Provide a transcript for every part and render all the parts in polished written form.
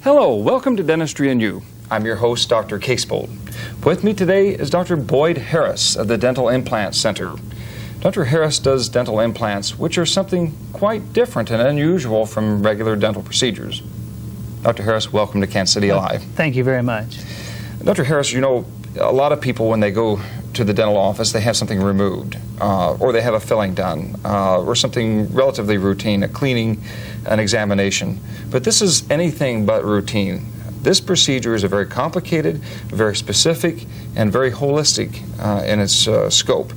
Hello, welcome to Dentistry and You. I'm your host, Dr. Casebolt. With me today is Dr. Boyd Harris of the Dental Implant Center. Dr. Harris does dental implants, which are something quite different and unusual from regular dental procedures. Dr. Harris, welcome to Kansas City Live. Thank you very much. Dr. Harris, you know, a lot of people when they go to the dental office, they have something removed, or they have a filling done, or something relatively routine, a cleaning, an examination. But this is anything but routine. This procedure is a very complicated, very specific, and very holistic in its scope.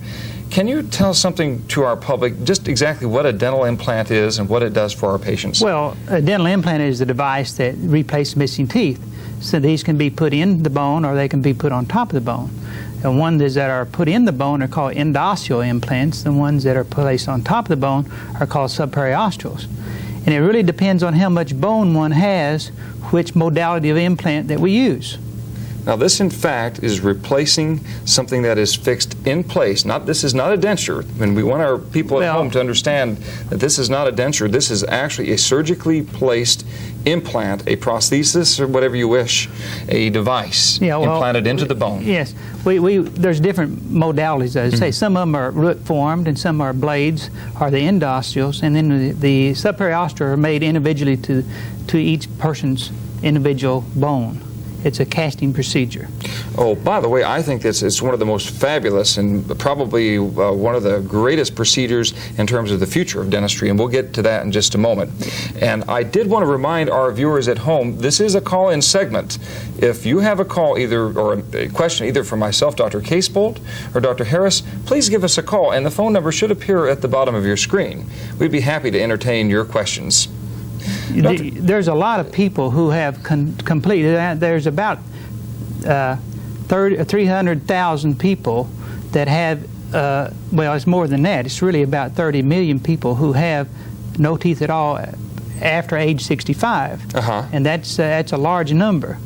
Can you tell something to our public, just exactly what a dental implant is and what it does for our patients? Well, a dental implant is a device that replaces missing teeth. So these can be put in the bone or they can be put on top of the bone. The ones that are put in the bone are called endosseal implants. The ones that are placed on top of the bone are called subperiosteals. And it really depends on how much bone one has, which modality of implant that we use. Now this in fact is replacing something that is fixed in place. This is not a denture. And we want our people at home to understand that this is not a denture. This is actually a surgically placed implant, a prosthesis or whatever you wish, a device implanted into the bone. Yes. There's different modalities, as I say. Some of them are root formed and some are blades, are the endosseals, and then the subperiosteal are made individually to each person's individual bone. It's a casting procedure. Oh, by the way, I think it's one of the most fabulous and probably one of the greatest procedures in terms of the future of dentistry, and we'll get to that in just a moment. And I did want to remind our viewers at home, this is a call-in segment. If you have a call or a question either from myself, Dr. Casebolt, or Dr. Harris, please give us a call, and the phone number should appear at the bottom of your screen. We'd be happy to entertain your questions. There's a lot of people who have completed that. There's about 300,000 people that have, well, it's more than that. It's really about 30 million people who have no teeth at all after age 65. And that's a large number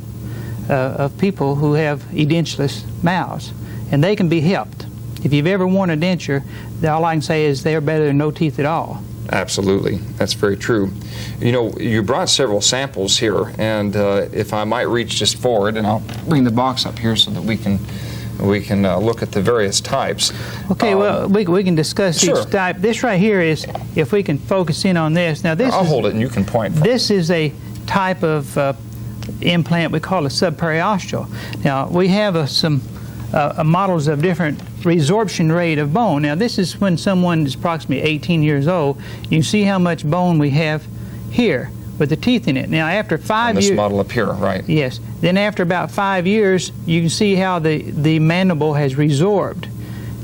of people who have edentulous mouths. And they can be helped. If you've ever worn a denture, all I can say is they're better than no teeth at all. Absolutely. That's very true. You know, you brought several samples here, and if I might reach just forward, and I'll bring the box up here so that we can look at the various types. Okay, well, we can discuss each type. This right here is, if we can focus in on this. Now, I'll hold it and you can point. This is a type of implant we call a subperiosteal. Now, we have some models of different resorption rate of bone. Now this is when someone is approximately 18 years old. You can see how much bone we have here with the teeth in it. Now after 5 years... This model up here, right? Yes. Then after about 5 years, you can see how the mandible has resorbed.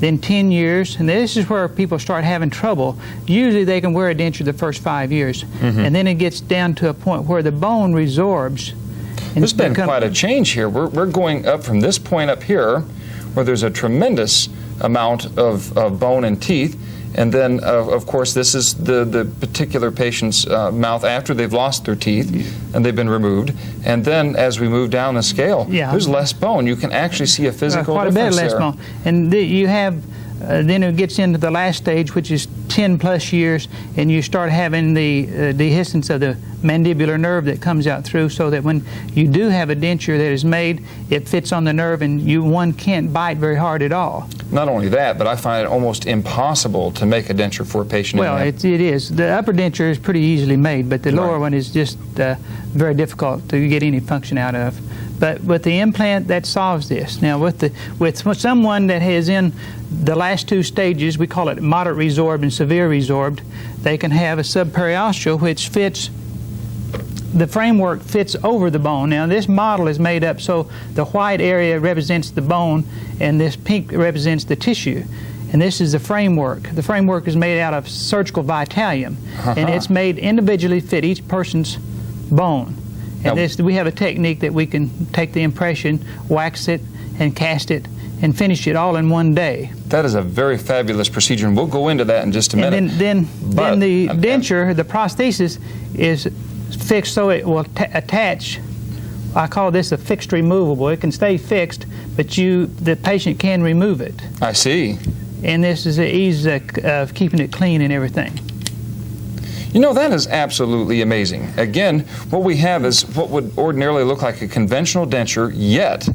Then 10 years, and this is where people start having trouble. Usually they can wear a denture the first 5 years, and then it gets down to a point where the bone resorbs. There's been quite a change here. We're going up from this point up here, where there's a tremendous amount of bone and teeth, and then of course this is the particular patient's mouth after they've lost their teeth and they've been removed, and then as we move down the scale, there's less bone. You can actually see a physical quite difference a bit less there. bone. And you have then it gets into the last stage, which is 10 plus years, and you start having the dehiscence of the mandibular nerve that comes out through, so that when you do have a denture that is made, it fits on the nerve and one can't bite very hard at all. Not only that, but I find it almost impossible to make a denture for a patient. Well, it is. The upper denture is pretty easily made, but the lower one is just very difficult to get any function out of. But with the implant, that solves this. Now, with someone that is in the last two stages, we call it moderate resorbed and severe resorbed, they can have a subperiosteal which fits, the framework fits over the bone. Now, this model is made up so the white area represents the bone and this pink represents the tissue. And this is the framework. The framework is made out of surgical vitalium, and it's made individually fit each person's bone. And we have a technique that we can take the impression, wax it, and cast it, and finish it all in one day. That is a very fabulous procedure, and we'll go into that in just a minute. And then the denture, the prosthesis, is fixed so it will attach. I call this a fixed removable. It can stay fixed, but the patient can remove it. I see. And this is the ease of keeping it clean and everything. You know, that is absolutely amazing. Again, what we have is what would ordinarily look like a conventional denture, yet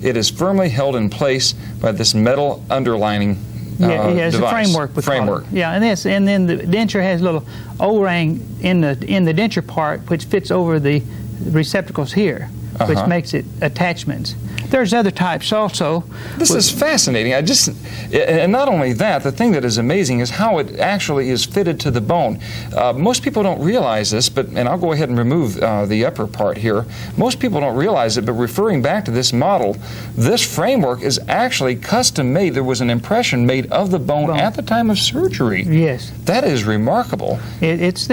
it is firmly held in place by this metal underlining it's a device. framework. Yeah, and then the denture has a little O-ring in the denture part, which fits over the receptacles here, which makes it attachments. There's other types also. This is fascinating. And not only that, the thing that is amazing is how it actually is fitted to the bone. Most people don't realize this, and I'll go ahead and remove the upper part here. Most people don't realize it, but referring back to this model, this framework is actually custom made. There was an impression made of the bone at the time of surgery. Yes. That is remarkable. It's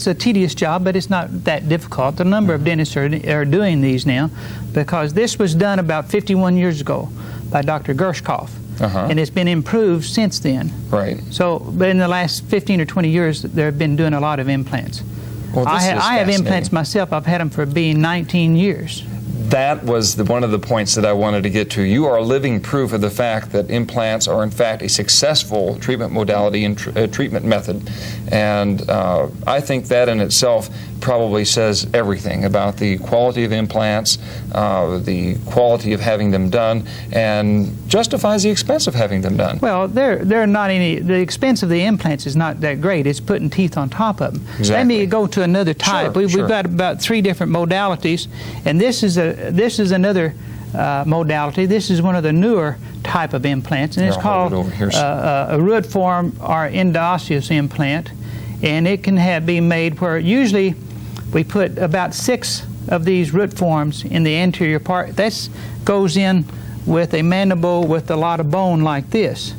a tedious job, but it's not that difficult. The number of dentists are doing these now, because this was done about 51 years ago by Dr. Gershkoff, and it's been improved since then. Right. So, but in the last 15 or 20 years, they've been doing a lot of implants. Well, I have implants myself. I've had them for being 19 years. That was one of the points that I wanted to get to. You are living proof of the fact that implants are in fact a successful treatment modality and treatment method, and I think that in itself probably says everything about the quality of implants, the quality of having them done, and justifies the expense of having them done. Well, they're not any. The expense of the implants is not that great. It's putting teeth on top of them. Exactly. Let me go to another type. Sure, We've got about 3 different modalities, and this is another modality. This is one of the newer type of implants, and it's called a root form or endoosseous implant, and it can be made where usually we put about 6 of these root forms in the anterior part. That goes in with a mandible with a lot of bone like this.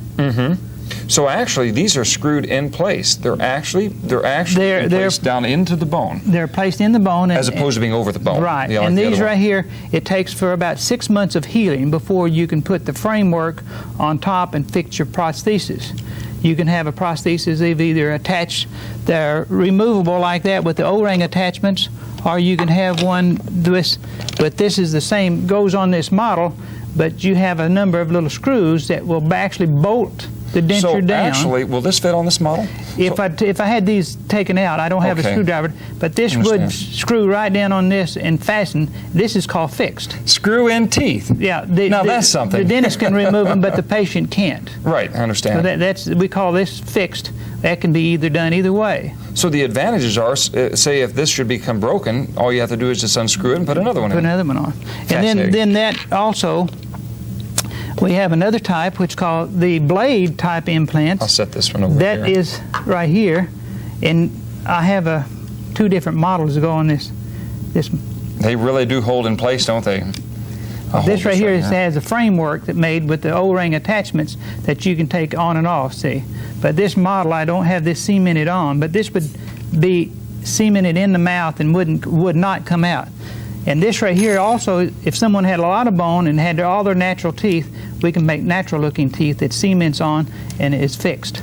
So actually, these are screwed in place. They're actually placed down into the bone. They're placed in the bone, as opposed to being over the bone. Right. And these right here, it takes for about 6 months of healing before you can put the framework on top and fix your prosthesis. You can have a prosthesis either attached, they're removable like that with the O-ring attachments, or you can have one but this is the same, goes on this model, but you have a number of little screws that will actually bolt the denture down. So actually, will this fit on this model? If I had these taken out, I don't have a screwdriver, but this would screw right down on this and fasten. This is called fixed. Screw in teeth. Yeah. That's something. The dentist can remove them, but the patient can't. Right, I understand. So we call this fixed. That can be done either way. So the advantages are, say if this should become broken, all you have to do is just unscrew it and put another one in. Put another one on. And then that also, we have another type which is called the blade type implants. I'll set this one over here. That is right here, and I have 2 different models to go on this. They really do hold in place, don't they? This right here has a framework that made with the O-ring attachments that you can take on and off, see. But this model, I don't have this cemented on, but this would be cemented in the mouth and would not come out. And this right here also, if someone had a lot of bone and had all their natural teeth, we can make natural looking teeth that cements on and is fixed.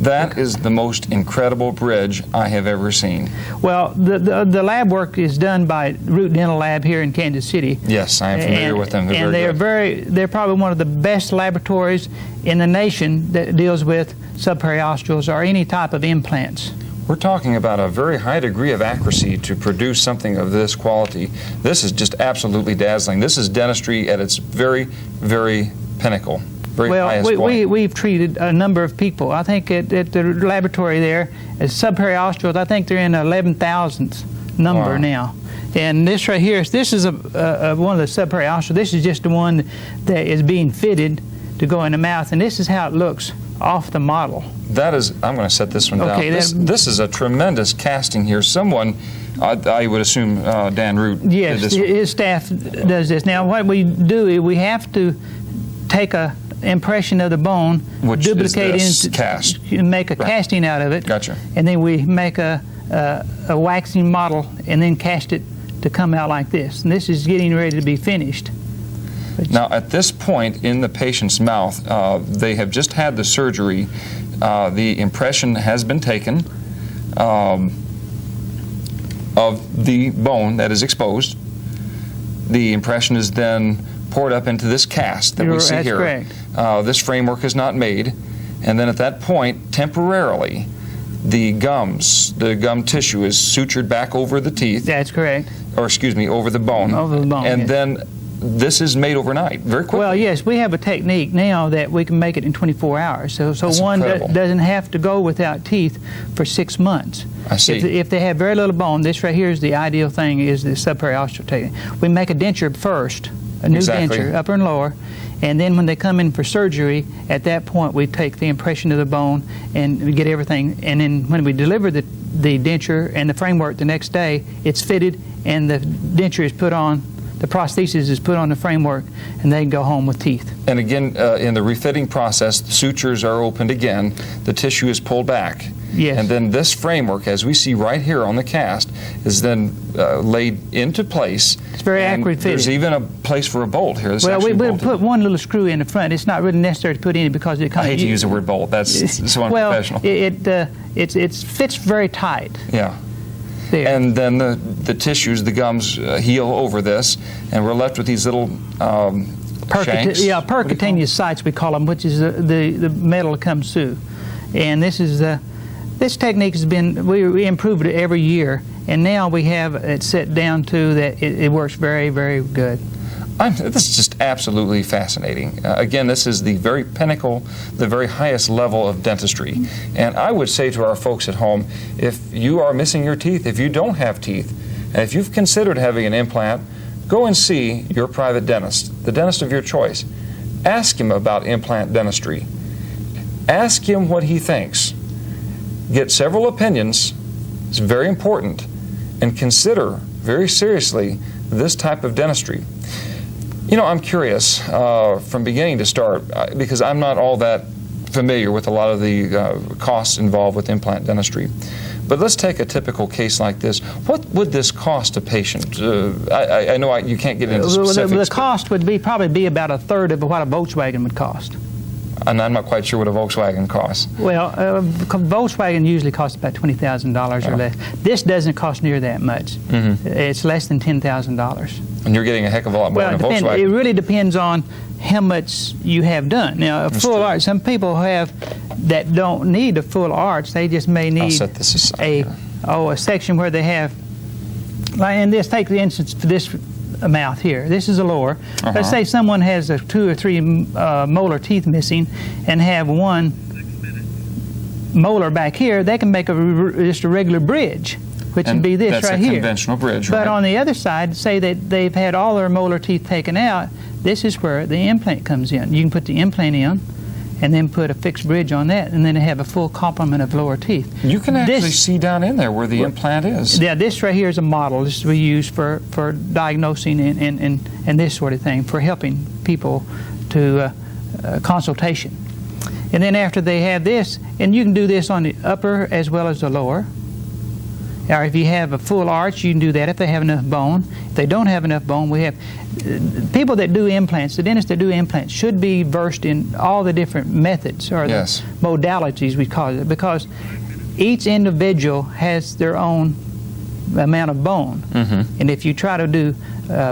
That is the most incredible bridge I have ever seen. Well, the lab work is done by Root Dental Lab here in Kansas City. Yes, I am familiar with them. They're probably one of the best laboratories in the nation that deals with subperiosteals or any type of implants. We're talking about a very high degree of accuracy to produce something of this quality. This is just absolutely dazzling. This is dentistry at its very, very pinnacle. We've treated a number of people. I think at the laboratory there, as subperiosteals, I think they're in 11,000th number now. And this right here, this is one of the subperiosteals. This is just the one that is being fitted to go in the mouth, and this is how it looks off the model. That is, I'm going to set this one down. This is a tremendous casting here. Someone, I would assume Dan Root did this. Yes, his staff does this. Now what we do is we have to take a impression of the bone, duplicate it, and make a casting out of it. Gotcha. And then we make a waxing model and then cast it to come out like this. And this is getting ready to be finished. Now, at this point in the patient's mouth, they have just had the surgery. The impression has been taken of the bone that is exposed. The impression is then poured up into this cast that we see here. That's correct. This framework is not made, and then at that point, temporarily, the gum tissue is sutured back over the teeth. That's correct. Or excuse me, over the bone. Over the bone, And yes. then this is made overnight, very quickly. Well, yes, we have a technique now that we can make it in 24 hours. So That's one incredible. doesn't have to go without teeth for 6 months. I see. If they have very little bone, this right here is the ideal thing, is the subperiosteal technique. We make a denture first, a new Exactly. denture, upper and lower, and then when they come in for surgery, at that point we take the impression of the bone and we get everything, and then when we deliver the denture and the framework the next day, it's fitted and the denture is put on, the prosthesis is put on the framework, and they can go home with teeth. And again, in the refitting process, the sutures are opened again, the tissue is pulled back. Yes. And then this framework, as we see right here on the cast, is then laid into place. It's very and accurate fitting. There's even a place for a bolt here. Well, we put one little screw in the front. It's not really necessary to put in it because it I hate to use the word bolt. That's so unprofessional. Well, it fits very tight. Yeah. There. And then the tissues, the gums, heal over this, and we're left with these little shanks. Yeah, percutaneous sites we call them, which is the metal that comes through. And this technique has been, we improve it every year, and now we have it set down to that it works very, very good. This is just absolutely fascinating. Again, this is the very pinnacle, the very highest level of dentistry. And I would say to our folks at home, if you are missing your teeth, if you don't have teeth, and if you've considered having an implant, go and see your private dentist, the dentist of your choice. Ask him about implant dentistry. Ask him what he thinks. Get several opinions. It's very important. And consider very seriously this type of dentistry. You know, I'm curious from beginning to start, because I'm not all that familiar with a lot of the costs involved with implant dentistry. But let's take a typical case like this. What would this cost a patient? I know you can't get into specifics. The cost would probably be about a third of what a Volkswagen would cost. And I'm not quite sure what a Volkswagen costs. Well, Volkswagen usually costs about $20,000 or less. This doesn't cost near that much. Mm-hmm. It's less than $10,000. And you're getting a heck of a lot more than a Volkswagen. It really depends on how much you have done. Now, a full arch, some people have that don't need a full arch. They just may need a section where they have, like in this, take the instance for this mouth here. This is a lower. Let's say someone has 2 or 3 molar teeth missing and have one molar back here. They can make just a regular bridge, which would be this right here. That's a conventional bridge, right? But on the other side, say that they've had all their molar teeth taken out, this is where the implant comes in. You can put the implant in and then put a fixed bridge on that, and then they have a full complement of lower teeth. You can actually see down in there where the implant is. Yeah, this right here is a model. This we use for diagnosing and this sort of thing, for helping people to consultation. And then after they have this, and you can do this on the upper as well as the lower. Or if you have a full arch, you can do that if they have enough bone. If they don't have enough bone, we have people that do implants, the dentists that do implants should be versed in all the different methods or the modalities, we call it, because each individual has their own amount of bone. Mm-hmm. And if you try to do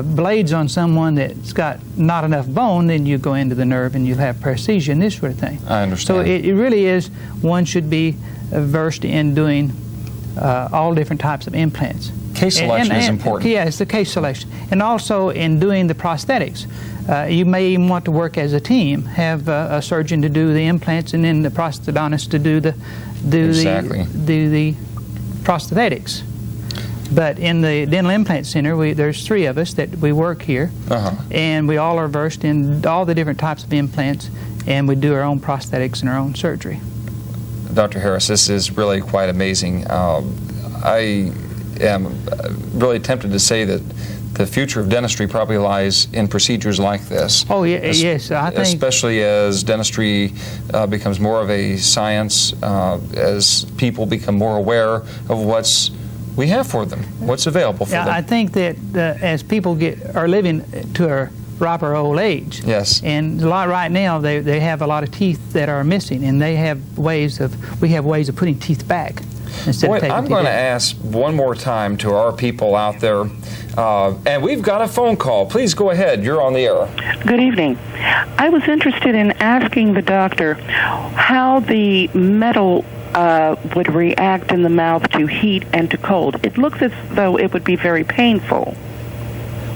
blades on someone that's got not enough bone, then you go into the nerve and you'll have paresthesia and this sort of thing. I understand. So it really is, one should be versed in doing all different types of implants. Case selection is important. Yeah, it's the case selection. And also in doing the prosthetics. You may even want to work as a team, have a surgeon to do the implants and then the prosthodontist to do the prosthetics. But in the Dental Implant Center, there's 3 of us that we work here, and we all are versed in all the different types of implants, and we do our own prosthetics and our own surgery. Dr. Harris, this is really quite amazing. I am really tempted to say that the future of dentistry probably lies in procedures like this. Oh, yeah, yes, I think. Especially as dentistry becomes more of a science, as people become more aware of what's we have for them, what's available for them. I think that as people are living to a riper old age, and a lot right now they have a lot of teeth that are missing, and we have ways of putting teeth back instead of taking I'm going to ask one more time to our people out there, and we've got a phone call. Please go ahead. You're on the air. Good evening. I was interested in asking the doctor how the metal would react in the mouth to heat and to cold. It looks as though it would be very painful.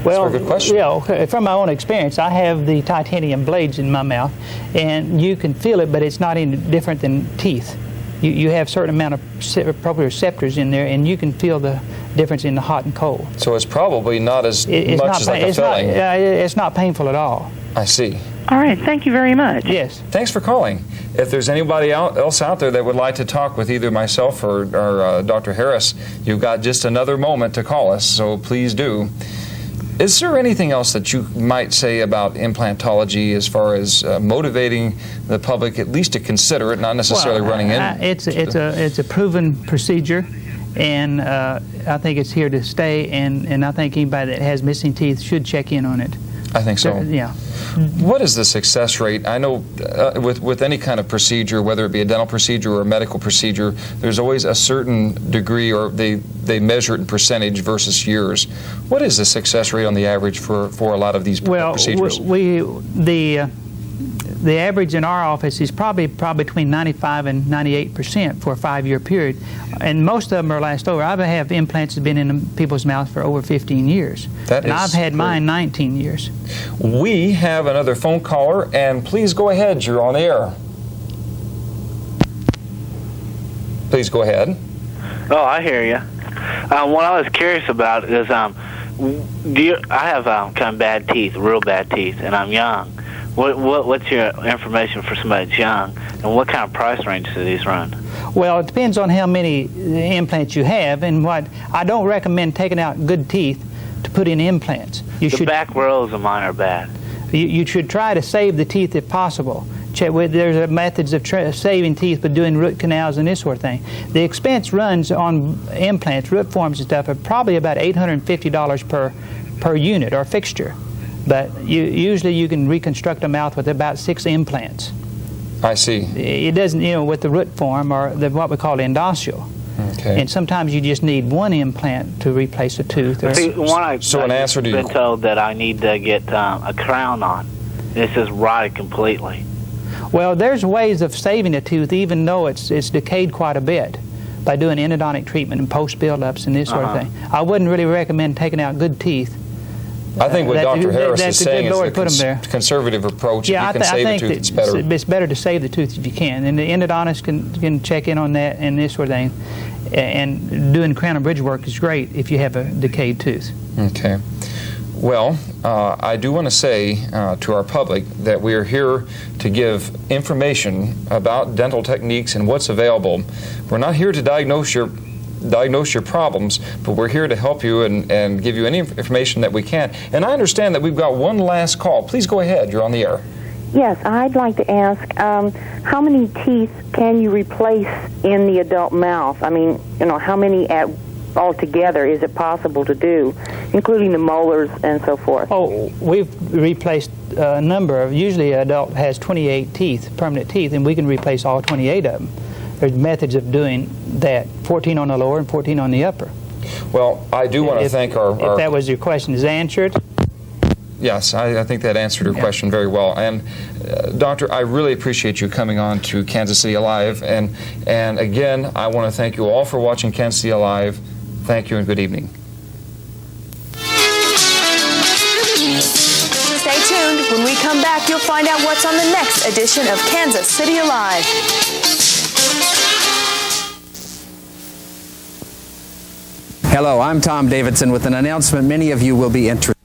Well, That's a good question. Yeah, okay. From my own experience, I have the titanium blades in my mouth, and you can feel it, but it's not any different than teeth. You have a certain amount of proprioceptors in there, and you can feel the difference in the hot and cold. So it's probably not as much as like a filling. It's not painful at all. I see. All right, thank you very much. Yes. Thanks for calling. If there's anybody else out there that would like to talk with either myself or Dr. Harris, you've got just another moment to call us, so please do. Is there anything else that you might say about implantology as far as motivating the public at least to consider it, not necessarily running in? It's a proven procedure, and I think it's here to stay, and I think anybody that has missing teeth should check in on it. I think so. Yeah. What is the success rate? I know with any kind of procedure, whether it be a dental procedure or a medical procedure, there's always a certain degree, or they measure it in percentage versus years. What is the success rate on the average for a lot of these procedures? The average in our office is probably between 95 and 98% for a 5-year period, and most of them are last over. I have implants that have been in people's mouths for over 15 years, and I've had mine 19 years. We have another phone caller, and please go ahead. You're on the air. Please go ahead. Oh, I hear you. What I was curious about is, I have kind of bad teeth, real bad teeth, and I'm young. What's your information for somebody that's young, and what kind of price range do these run? Well, it depends on how many implants you have, and I don't recommend taking out good teeth to put in implants. The back rows of mine are bad. You should try to save the teeth if possible. There's methods of saving teeth, but doing root canals and this sort of thing. The expense runs on implants, root forms and stuff, are probably about $850 per unit or fixture. But usually you can reconstruct a mouth with about 6 implants. I see. It doesn't, with the root form or what we call endosteal. Okay. And sometimes you just need 1 implant to replace a tooth. I've been told that I need to get a crown on. It's just rotted completely. Well, there's ways of saving a tooth even though it's decayed quite a bit by doing endodontic treatment and post buildups and this sort of thing. I wouldn't really recommend taking out good teeth. I think what Dr. Harris is saying is the conservative approach. Yeah, if you can save a tooth, it's better. It's better to save the tooth if you can. And the endodontist can check in on that and this sort of thing. And doing crown and bridge work is great if you have a decayed tooth. Okay. Well, I do want to say to our public that we are here to give information about dental techniques and what's available. We're not here to diagnose your problems, but we're here to help you and give you any information that we can. And I understand that we've got one last call. Please go ahead. You're on the air. Yes, I'd like to ask, how many teeth can you replace in the adult mouth? I mean, how many altogether is it possible to do, including the molars and so forth? Oh, we've replaced a number of, usually an adult has 28 teeth, permanent teeth, and we can replace all 28 of them. There's methods of doing that, 14 on the lower and 14 on the upper. Well, I do want to thank our... If that was your question, is answered? Yes, I think that answered your question very well. And Doctor, I really appreciate you coming on to Kansas City Alive. And again, I want to thank you all for watching Kansas City Alive. Thank you and good evening. Stay tuned. When we come back, you'll find out what's on the next edition of Kansas City Alive. Hello, I'm Tom Davidson with an announcement many of you will be interested in.